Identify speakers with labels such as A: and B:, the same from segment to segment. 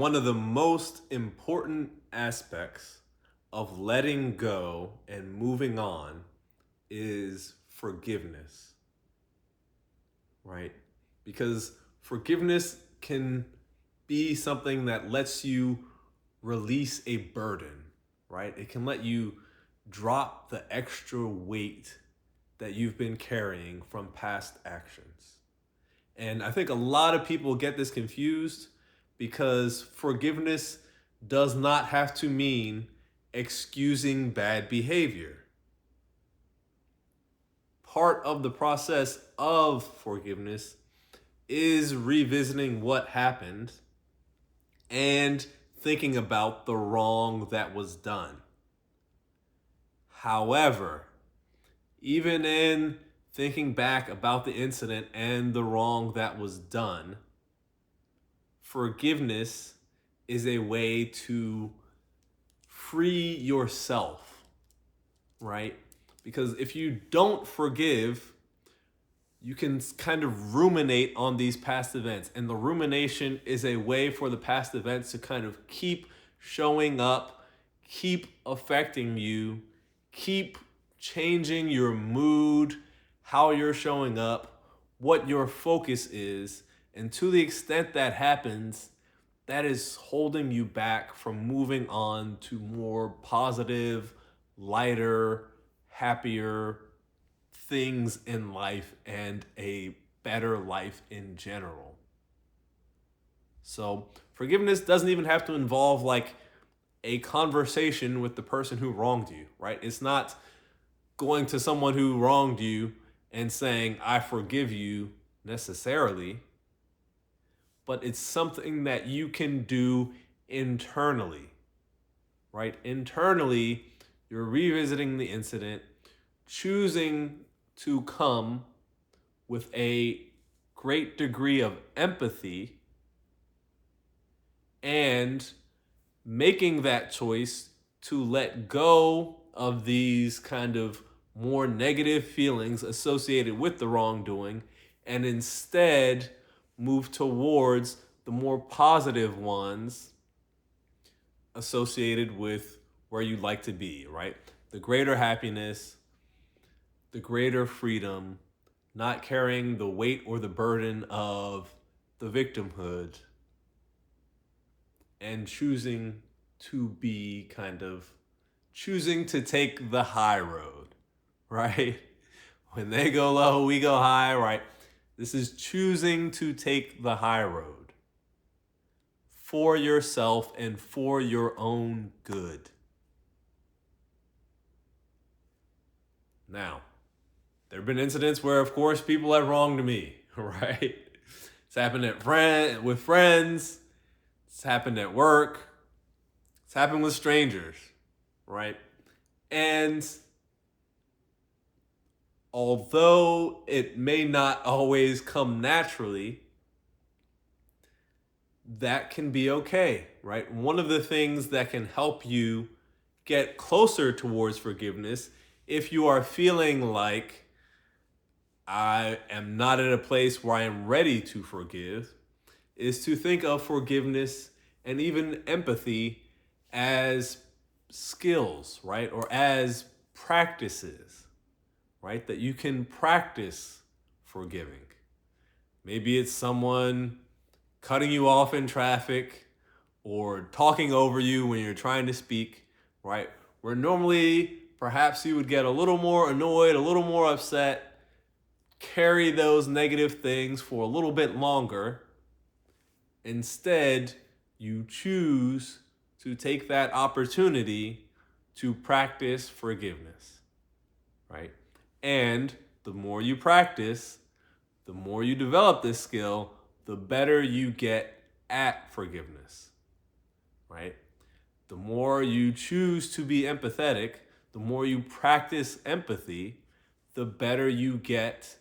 A: One of the most important aspects of letting go and moving on is forgiveness, right? Because forgiveness can be something that lets you release a burden, right? It can let you drop the extra weight that you've been carrying from past actions. And I think a lot of people get this confused because forgiveness does not have to mean excusing bad behavior. Part of the process of forgiveness is revisiting what happened and thinking about the wrong that was done. However, even in thinking back about the incident and the wrong that was done, forgiveness is a way to free yourself, right? Because if you don't forgive, you can kind of ruminate on these past events. And the rumination is a way for the past events to kind of keep showing up, keep affecting you, keep changing your mood, how you're showing up, what your focus is. And to the extent that happens, that is holding you back from moving on to more positive, lighter, happier things in life and a better life in general. So, forgiveness doesn't even have to involve like a conversation with the person who wronged you, right? It's not going to someone who wronged you and saying, I forgive you necessarily, but it's something that you can do internally, right? Internally, you're revisiting the incident, choosing to come with a great degree of empathy and making that choice to let go of these kind of more negative feelings associated with the wrongdoing and instead move towards the more positive ones associated with where you'd like to be, right? The greater happiness, the greater freedom, not carrying the weight or the burden of the victimhood, and choosing to take the high road, right? When they go low, we go high, right? This is choosing to take the high road for yourself and for your own good. Now, there have been incidents where, of course, people have wronged me, right? It's happened with friends. It's happened at work. It's happened with strangers, right? And although it may not always come naturally, that can be okay, right? One of the things that can help you get closer towards forgiveness, if you are feeling like I am not at a place where I am ready to forgive, is to think of forgiveness and even empathy as skills, right? Or as practices, right? That you can practice forgiving. Maybe it's someone cutting you off in traffic or talking over you when you're trying to speak, right? Where normally perhaps you would get a little more annoyed, a little more upset, carry those negative things for a little bit longer. Instead, you choose to take that opportunity to practice forgiveness, right? And the more you practice, the more you develop this skill, the better you get at forgiveness, right? The more you choose to be empathetic, the more you practice empathy, the better you get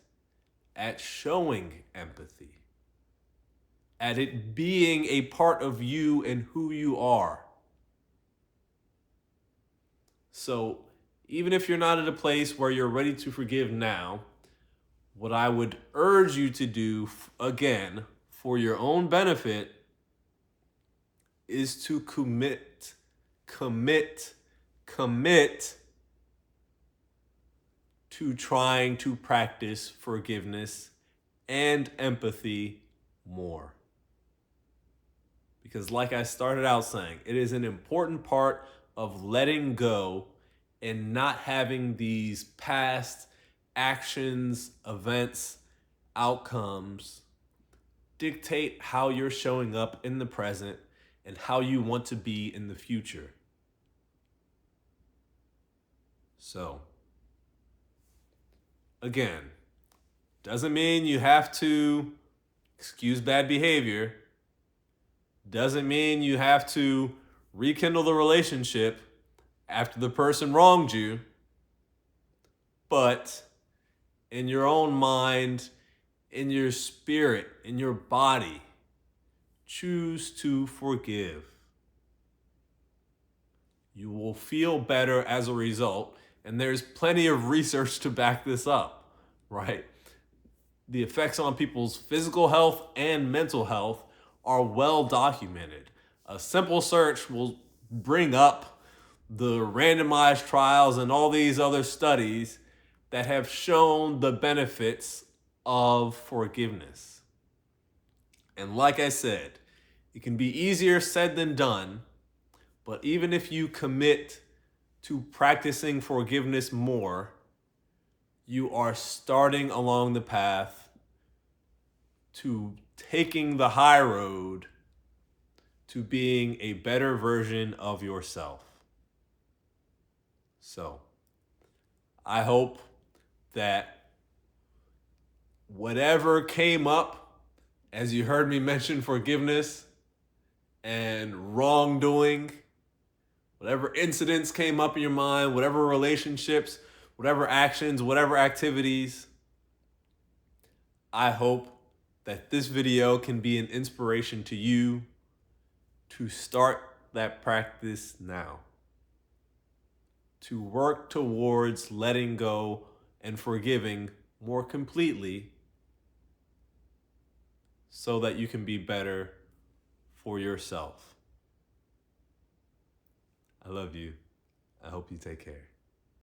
A: at showing empathy, at it being a part of you and who you are. So even if you're not at a place where you're ready to forgive now, what I would urge you to do, again, for your own benefit, is to commit to trying to practice forgiveness and empathy more. Because like I started out saying, it is an important part of letting go and not having these past actions, events, outcomes dictate how you're showing up in the present and how you want to be in the future. So, again, doesn't mean you have to excuse bad behavior. Doesn't mean you have to rekindle the relationship after the person wronged you. But in your own mind, in your spirit, in your body, choose to forgive. You will feel better as a result, and there's plenty of research to back this up, right? The effects on people's physical health and mental health are well documented. A simple search will bring up the randomized trials and all these other studies that have shown the benefits of forgiveness. And like I said, it can be easier said than done, but even if you commit to practicing forgiveness more, you are starting along the path to taking the high road to being a better version of yourself. So, I hope that whatever came up as you heard me mention forgiveness and wrongdoing, whatever incidents came up in your mind, whatever relationships, whatever actions, whatever activities, I hope that this video can be an inspiration to you to start that practice now. To work towards letting go and forgiving more completely so that you can be better for yourself. I love you. I hope you take care.